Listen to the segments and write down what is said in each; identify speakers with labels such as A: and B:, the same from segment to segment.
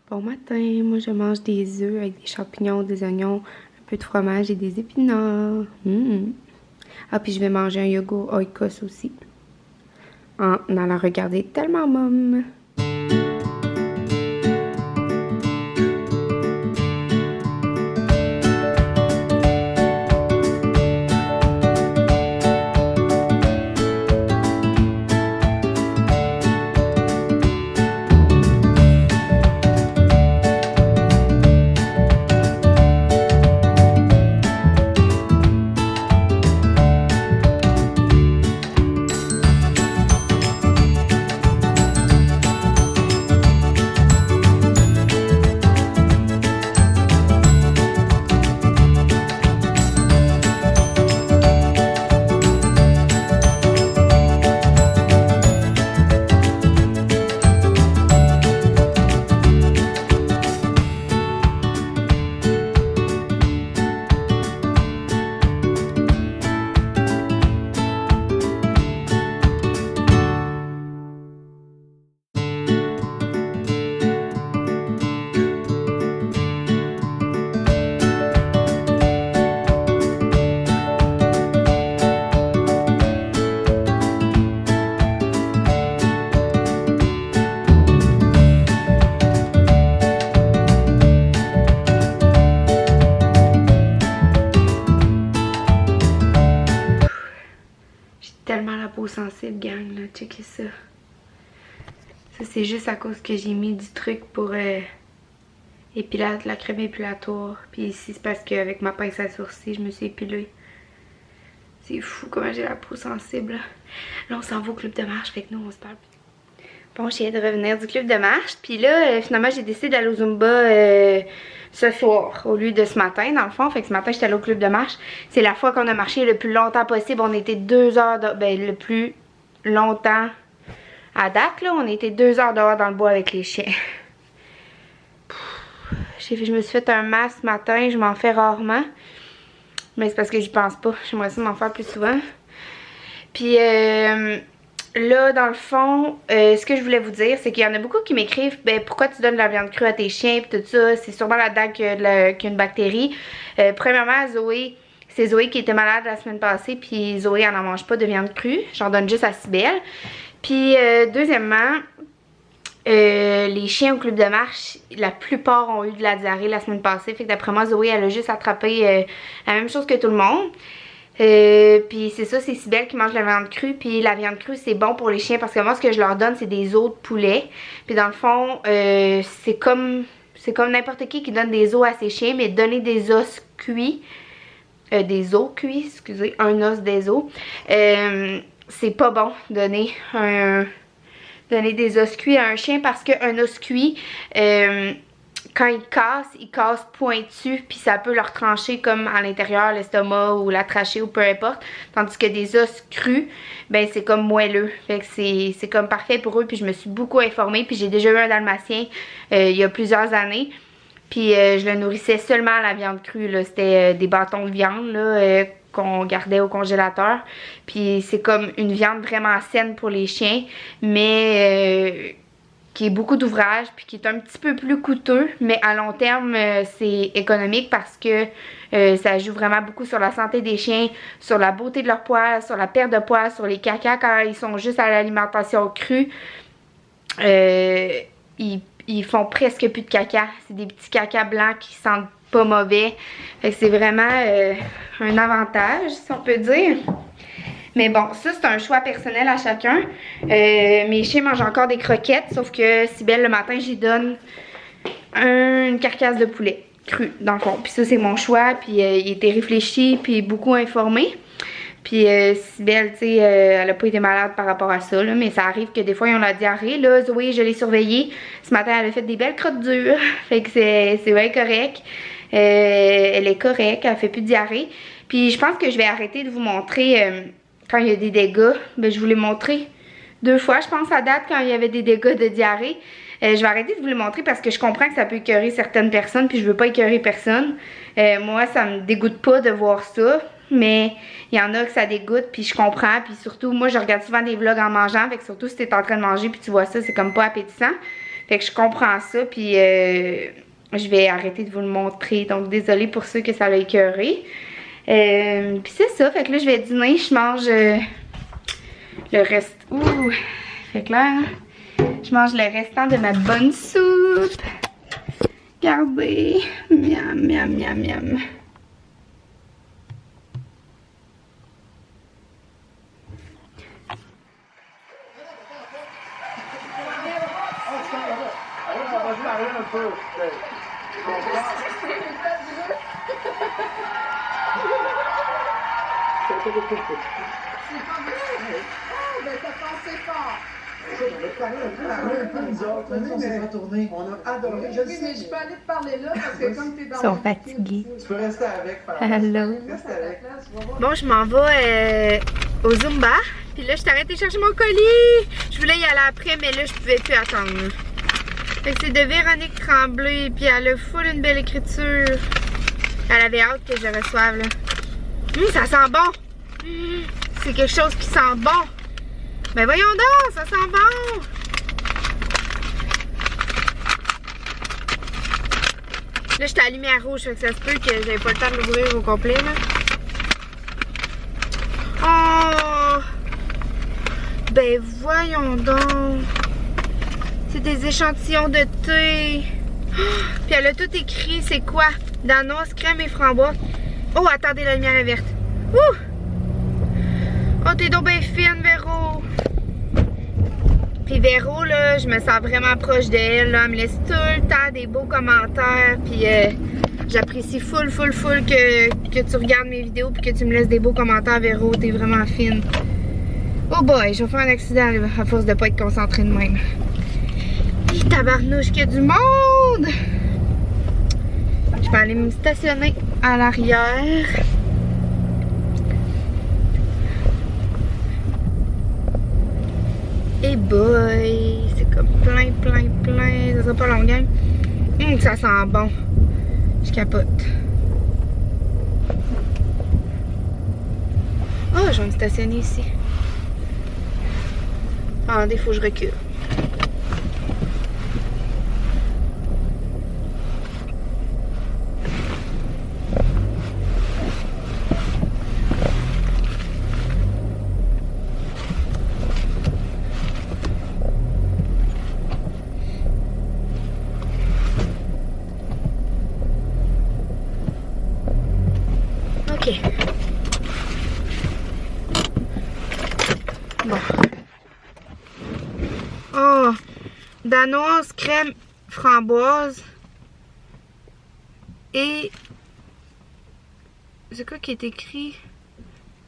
A: Bon matin, moi je mange des œufs avec des champignons, des oignons, un peu de fromage et des épinards. Ah, puis je vais manger un yogourt oikos aussi. En allant regarder Tellement Mom. Tellement la peau sensible, gang, là, checkez ça. Ça, c'est juste à cause que j'ai mis du truc pour la crème épilatoire. Puis ici, c'est parce qu'avec ma pince à sourcils, je me suis épilée. C'est fou comment j'ai la peau sensible. Là, on s'en va au club de marche, fait que nous, on se parle. Bon, je viens de revenir du club de marche. Puis là, finalement, j'ai décidé d'aller au Zumba ce soir au lieu de ce matin, dans le fond. Fait que ce matin, j'étais allée au club de marche. C'est la fois qu'on a marché le plus longtemps possible. On était 2 heures, le plus longtemps à date, là. On était 2 heures dehors dans le bois avec les chiens. Je me suis fait un masque ce matin. Je m'en fais rarement. Mais c'est parce que j'y pense pas. J'aimerais ça m'en faire plus souvent. Puis, là, dans le fond, ce que je voulais vous dire, c'est qu'il y en a beaucoup qui m'écrivent pourquoi tu donnes de la viande crue à tes chiens et tout ça. C'est sûrement là-dedans qu'il y a une bactérie. Premièrement, Zoé, c'est Zoé qui était malade la semaine passée, puis Zoé, elle n'en mange pas de viande crue. J'en donne juste à Cybelle. Puis, deuxièmement, les chiens au club de marche, la plupart ont eu de la diarrhée la semaine passée. Fait que d'après moi, Zoé, elle a juste attrapé la même chose que tout le monde. Puis c'est ça, c'est Cybelle qui mange la viande crue. Puis la viande crue, c'est bon pour les chiens parce que moi, ce que je leur donne, c'est des os de poulet. Puis dans le fond, c'est comme n'importe qui donne des os à ses chiens, mais donner des os cuits, des os cuits, excusez, un os des os, c'est pas bon donner des os cuits à un chien parce qu'un os cuit, quand il casse pointu, puis ça peut leur trancher comme à l'intérieur, l'estomac ou la trachée ou peu importe. Tandis que des os crus, ben c'est comme moelleux. Fait que c'est comme parfait pour eux. Puis je me suis beaucoup informée. Puis j'ai déjà eu un dalmatien il y a plusieurs années. Puis je le nourrissais seulement à la viande crue. C'était des bâtons de viande là, qu'on gardait au congélateur. Puis c'est comme une viande vraiment saine pour les chiens. Mais qui est beaucoup d'ouvrage, puis qui est un petit peu plus coûteux, mais à long terme, c'est économique parce que ça joue vraiment beaucoup sur la santé des chiens, sur la beauté de leur poil, sur la perte de poil, sur les cacas quand ils sont juste à l'alimentation crue. Ils font presque plus de caca. C'est des petits cacas blancs qui sentent pas mauvais. Fait que c'est vraiment un avantage, si on peut dire. Mais bon, ça c'est un choix personnel à chacun. Mes chiens mangent encore des croquettes, sauf que Cybelle le matin, j'y donne une carcasse de poulet cru dans le fond. Puis ça c'est mon choix, puis il était réfléchi, puis beaucoup informé. Puis Cybelle, tu sais, elle a pas été malade par rapport à ça, là, mais ça arrive que des fois ils ont la diarrhée. Là, Zoé, je l'ai surveillée. Ce matin, elle a fait des belles crottes dures. Fait que c'est bien correct. Elle est correcte, elle fait plus de diarrhée. Puis je pense que je vais arrêter de vous montrer quand il y a des dégâts. Ben, je vous l'ai montré 2 fois, je pense, à date, quand il y avait des dégâts de diarrhée. Je vais arrêter de vous les montrer parce que je comprends que ça peut écœurer certaines personnes, puis je veux pas écœurer personne. Moi, ça me dégoûte pas de voir ça, mais il y en a que ça dégoûte, puis je comprends. Puis surtout, moi, je regarde souvent des vlogs en mangeant, fait que surtout si t'es en train de manger puis tu vois ça, c'est comme pas appétissant. Fait que je comprends ça, puis je vais arrêter de vous le montrer. Donc désolée pour ceux que ça l'a écœuré. Puis c'est ça, fait que là je vais dîner, je mange le reste. Ouh, fait clair, hein? Je mange le restant de ma bonne soupe. Regardez, miam, miam, miam, miam.
B: On a adoré. Je sais, mais je peux aller te parler là parce que comme t'es dans.
A: Ils sont fatigués.
B: Tu peux rester avec.
A: Hello.
B: Reste avec.
A: Bon, je m'en vais au Zumba. Puis là, je suis arrêtée chercher mon colis. Je voulais y aller après, mais là, je pouvais plus attendre. Fait que c'est de Véronique Tremblay. Puis elle a full une belle écriture. Elle avait hâte que je reçoive, là. Ça sent bon. C'est quelque chose qui sent bon. Ben voyons donc, ça sent bon. Là, j'étais à la lumière rouge, fait que ça se peut que j'avais pas le temps de l'ouvrir au complet, là. Oh! Ben voyons donc. C'est des échantillons de thé. Puis elle a tout écrit, c'est quoi? Danoise, crème et framboise. Oh, attendez, la lumière est verte. Ouh! Oh, t'es donc bien fine, Véro. Puis Véro, là, je me sens vraiment proche d'elle. Elle me laisse tout le temps des beaux commentaires. Puis j'apprécie full que tu regardes mes vidéos puis que tu me laisses des beaux commentaires, Véro. T'es vraiment fine. Oh boy, je vais faire un accident là, à force de pas être concentrée de même. Hi, tabarnouche, qu'il y a du monde! Je vais aller me stationner à l'arrière. Et boy, c'est comme plein. Ça sera pas long, gang. Ça sent bon. Je capote. Oh, je vais me stationner ici. Attendez, faut que je recule. Bon. Oh, danoise, crème, framboise. Et c'est quoi qui est écrit?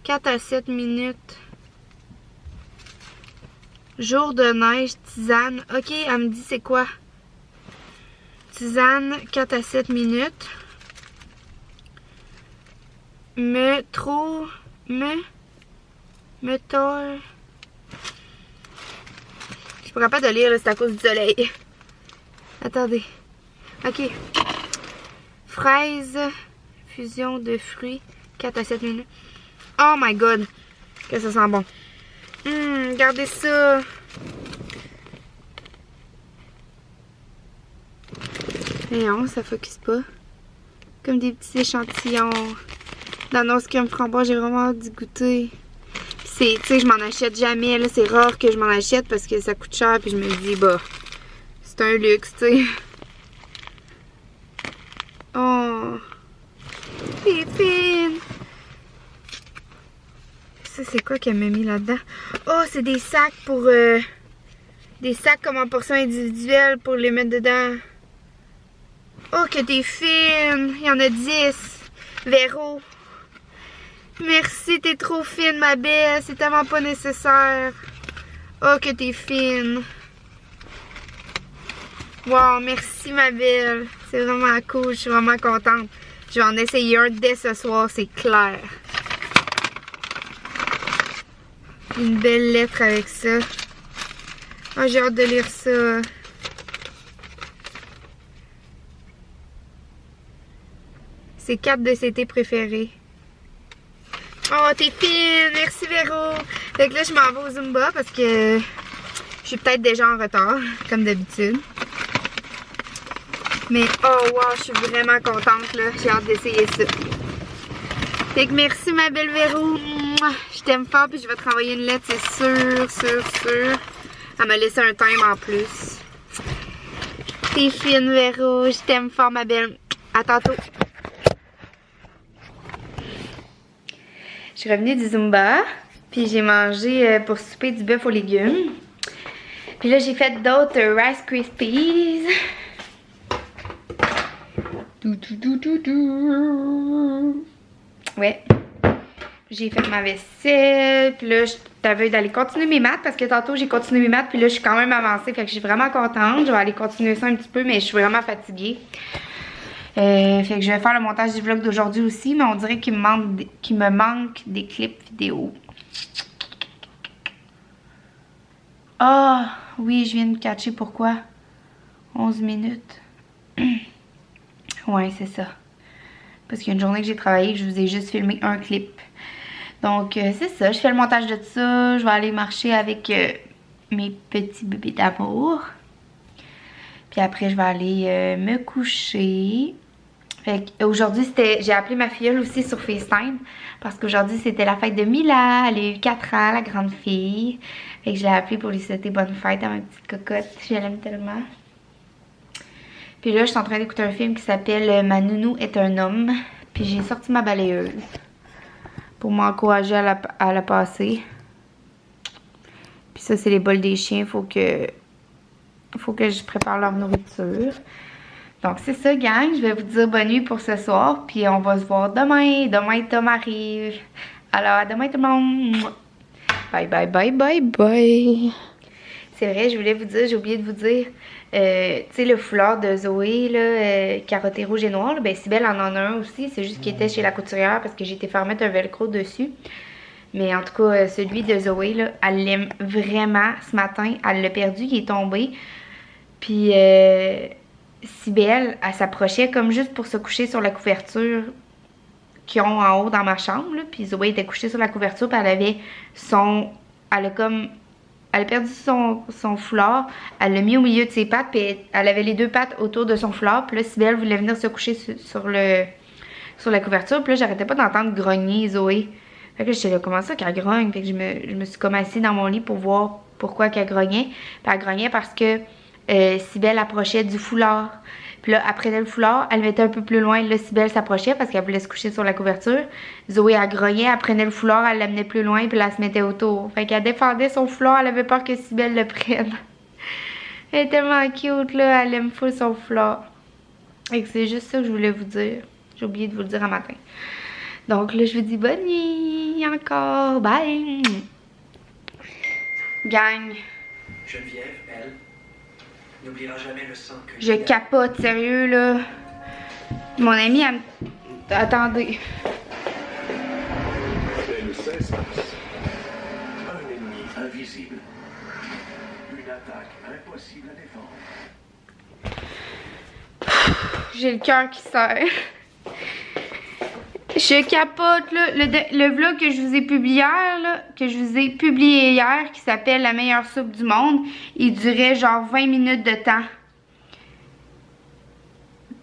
A: 4 à 7 minutes. Jour de neige, tisane. Ok, elle me dit c'est quoi? Tisane, 4 à 7 minutes. Me tord. Je suis pas capable de lire, c'est à cause du soleil. Attendez. Ok. Fraise, fusion de fruits, 4 à 7 minutes. Oh my god, que ça sent bon. Regardez ça. Et non, ça focus pas. Comme des petits échantillons. Danoise crème framboise, j'ai vraiment hâte d'y goûter. Tu sais, je m'en achète jamais. Là, c'est rare que je m'en achète parce que ça coûte cher. Puis je me dis, bah, c'est un luxe, tu sais. Oh, c'est fine. Ça, c'est quoi qu'elle m'a mis là-dedans? Oh, c'est des sacs pour... des sacs comme en portion individuelle pour les mettre dedans. Oh, que t'es fine. Il y en a 10. Véro. Merci, t'es trop fine, ma belle. C'est tellement pas nécessaire. Oh, que t'es fine. Wow, merci, ma belle. C'est vraiment cool. Je suis vraiment contente. Je vais en essayer un dès ce soir, c'est clair. Une belle lettre avec ça. Oh, j'ai hâte de lire ça. C'est 4 de ses thés préférés. Oh, t'es fine! Merci, Véro! Fait que là, je m'en vais au Zumba parce que je suis peut-être déjà en retard, comme d'habitude. Mais oh wow, je suis vraiment contente là. J'ai hâte d'essayer ça. Fait que merci ma belle Véro. Je t'aime fort puis je vais te renvoyer une lettre, c'est sûr. Elle m'a laissé un time en plus. T'es fine Véro, je t'aime fort ma belle. À tantôt. Je suis revenue du Zumba. Puis j'ai mangé pour souper du bœuf aux légumes. Puis là j'ai fait d'autres Rice Krispies. Ouais. J'ai fait ma vaisselle. Puis là, j'avais d'aller continuer mes maths parce que tantôt j'ai continué mes maths. Puis là, je suis quand même avancée. Fait que je suis vraiment contente. Je vais aller continuer ça un petit peu, mais je suis vraiment fatiguée. Fait que je vais faire le montage du vlog d'aujourd'hui aussi. Mais on dirait qu'il me manque des clips vidéo. Ah, oui, je viens de catcher pourquoi. 11 minutes. Ouais, c'est ça. Parce qu'il y a une journée que j'ai travaillé, que je vous ai juste filmé un clip. Donc, c'est ça. Je fais le montage de ça. Je vais aller marcher avec mes petits bébés d'amour. Puis après, je vais aller me coucher. Fait qu'aujourd'hui, j'ai appelé ma filleule aussi sur FaceTime. Parce qu'aujourd'hui, c'était la fête de Mila. Elle a eu 4 ans, la grande fille. Fait que je l'ai appelée pour lui souhaiter bonne fête à ma petite cocotte. Je l'aime tellement. Puis là, je suis en train d'écouter un film qui s'appelle Ma nounou est un homme. Puis j'ai sorti ma balayeuse pour m'encourager à la passer. Puis ça, c'est les bols des chiens. Faut que je prépare leur nourriture. Donc c'est ça, gang. Je vais vous dire bonne nuit pour ce soir. Puis on va se voir demain. Demain, Tom arrive. Alors, à demain tout le monde. Bye, bye, bye, bye, bye. C'est vrai, je voulais vous dire, j'ai oublié de vous dire. Tu sais, le foulard de Zoé, là, carotté rouge et noir, là, ben Cybèle en a un aussi. C'est juste qu'il était chez la couturière parce que j'ai été faire mettre un velcro dessus. Mais en tout cas, celui de Zoé, là, elle l'aime vraiment ce matin. Elle l'a perdu, il est tombé. Puis Cybèle, elle s'approchait comme juste pour se coucher sur la couverture qu'ils ont en haut dans ma chambre. Là. Puis Zoé était couchée sur la couverture, puis elle avait elle a perdu son foulard, elle l'a mis au milieu de ses pattes, puis elle avait les deux pattes autour de son foulard. Puis là, Cybèle voulait venir se coucher sur la couverture. Puis là, j'arrêtais pas d'entendre grogner Zoé. Fait que j'étais là, comment ça qu'elle grogne? Fait que je me suis comme assise dans mon lit pour voir pourquoi qu'elle grognait. Puis elle grognait parce que Cybèle approchait du foulard. Puis là, après le foulard, elle mettait un peu plus loin. Là, Cybèle s'approchait parce qu'elle voulait se coucher sur la couverture. Zoé, elle grognait, elle prenait le foulard, elle l'amenait plus loin, puis là, elle se mettait autour. Fait qu'elle défendait son foulard, elle avait peur que Cybèle le prenne. Elle est tellement cute, là, elle aime full son foulard. Fait que c'est juste ça que je voulais vous dire. J'ai oublié de vous le dire un matin. Donc là, je vous dis bonne nuit encore. Bye! Gang.
C: Geneviève, elle, n'oubliera jamais le sang que
A: je capote, sérieux, là. Mon ami, elle me... Attendez.
D: C'est le 16 mars. Un ennemi invisible. Une attaque impossible à défendre.
A: J'ai le cœur qui serre. Je capote, là. Le vlog que je vous ai publié hier, là, qui s'appelle La meilleure soupe du monde, il durait genre 20 minutes de temps.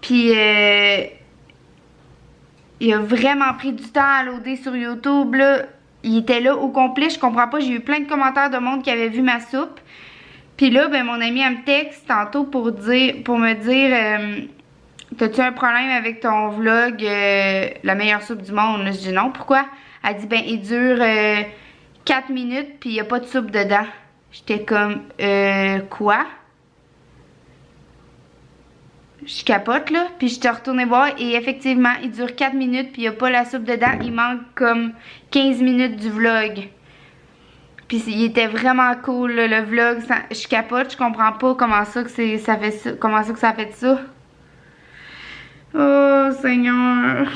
A: Puis, il a vraiment pris du temps à loader sur YouTube, là. Il était là au complet, je comprends pas. J'ai eu plein de commentaires de monde qui avait vu ma soupe. Puis là, ben, mon ami, elle me texte tantôt pour me dire... T'as-tu un problème avec ton vlog La meilleure soupe du monde? Là, je dis non. Pourquoi? Elle dit ben il dure 4 minutes puis il n'y a pas de soupe dedans. J'étais comme quoi? Je capote là. Puis je suis retournée voir et effectivement il dure 4 minutes puis il n'y a pas la soupe dedans. Il manque comme 15 minutes du vlog. Puis il était vraiment cool là, le vlog. Je capote, je comprends pas comment ça que ça fait ça. Comment ça que ça a fait ça. Oh Seigneur.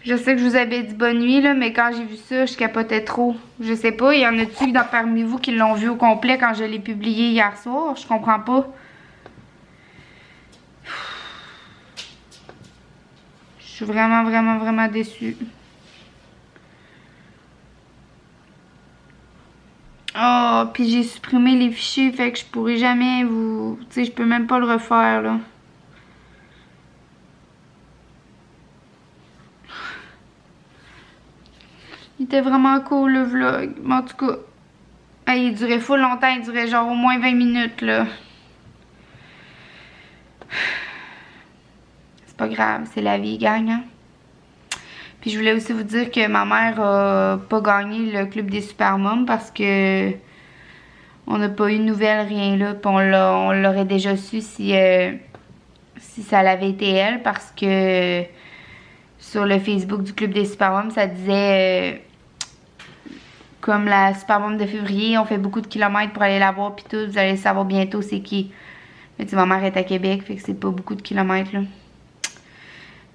A: Je sais que je vous avais dit bonne nuit là, mais quand j'ai vu ça, je capotais trop. Je sais pas, il y en a-tu parmi vous qui l'ont vu au complet quand je l'ai publié hier soir? Je comprends pas. Je suis vraiment, vraiment, vraiment déçue. Oh, puis j'ai supprimé les fichiers, fait que je pourrais jamais vous... Tu sais, je peux même pas le refaire, là. Il était vraiment cool, le vlog. Mais en tout cas, il durait full longtemps. Il durait genre au moins 20 minutes, là. C'est pas grave, c'est la vie, gang, hein? Puis je voulais aussi vous dire que ma mère a pas gagné le club des super moms parce que on n'a pas eu de nouvelles, rien là. Puis on l'aurait déjà su si ça l'avait été elle, parce que sur le Facebook du club des super moms, ça disait comme la super mom de février, on fait beaucoup de kilomètres pour aller la voir, puis tout, vous allez savoir bientôt c'est qui. Mais tu sais, ma mère est à Québec, fait que c'est pas beaucoup de kilomètres, là.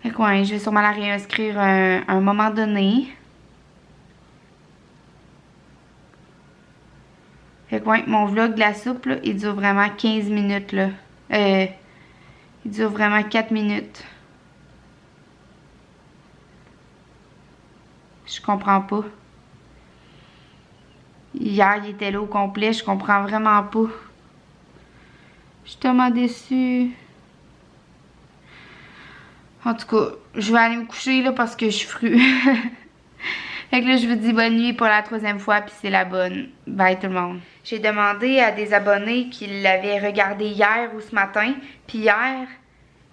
A: Fait que ouais, je vais sûrement la réinscrire à un moment donné. Fait que ouais, mon vlog de la soupe, là, il dure vraiment 15 minutes, là. Il dure vraiment 4 minutes. Je comprends pas. Hier, il était là au complet, je comprends vraiment pas. Je suis tellement déçue. En tout cas, je vais aller me coucher là parce que je suis frue. Fait que là, je vous dis bonne nuit pour la 3e fois, puis c'est la bonne. Bye tout le monde. J'ai demandé à des abonnés qui l'avaient regardé hier ou ce matin. Puis hier,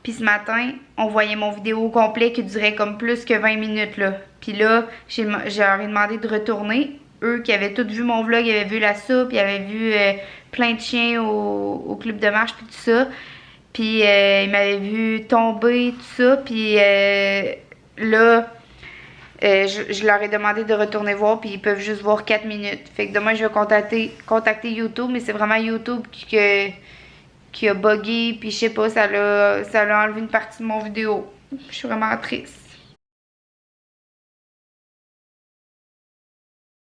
A: puis ce matin, on voyait mon vidéo au complet qui durait comme plus que 20 minutes là. Puis là, je leur ai demandé de retourner. Eux qui avaient tous vu mon vlog, ils avaient vu la soupe, ils avaient vu plein de chiens au club de marche, puis tout ça. Puis ils m'avaient vu tomber, tout ça. Puis là, je leur ai demandé de retourner voir, puis ils peuvent juste voir 4 minutes. Fait que demain, je vais contacter YouTube, mais c'est vraiment YouTube qui a bugué, puis je sais pas, ça l'a enlevé une partie de mon vidéo. Je suis vraiment triste.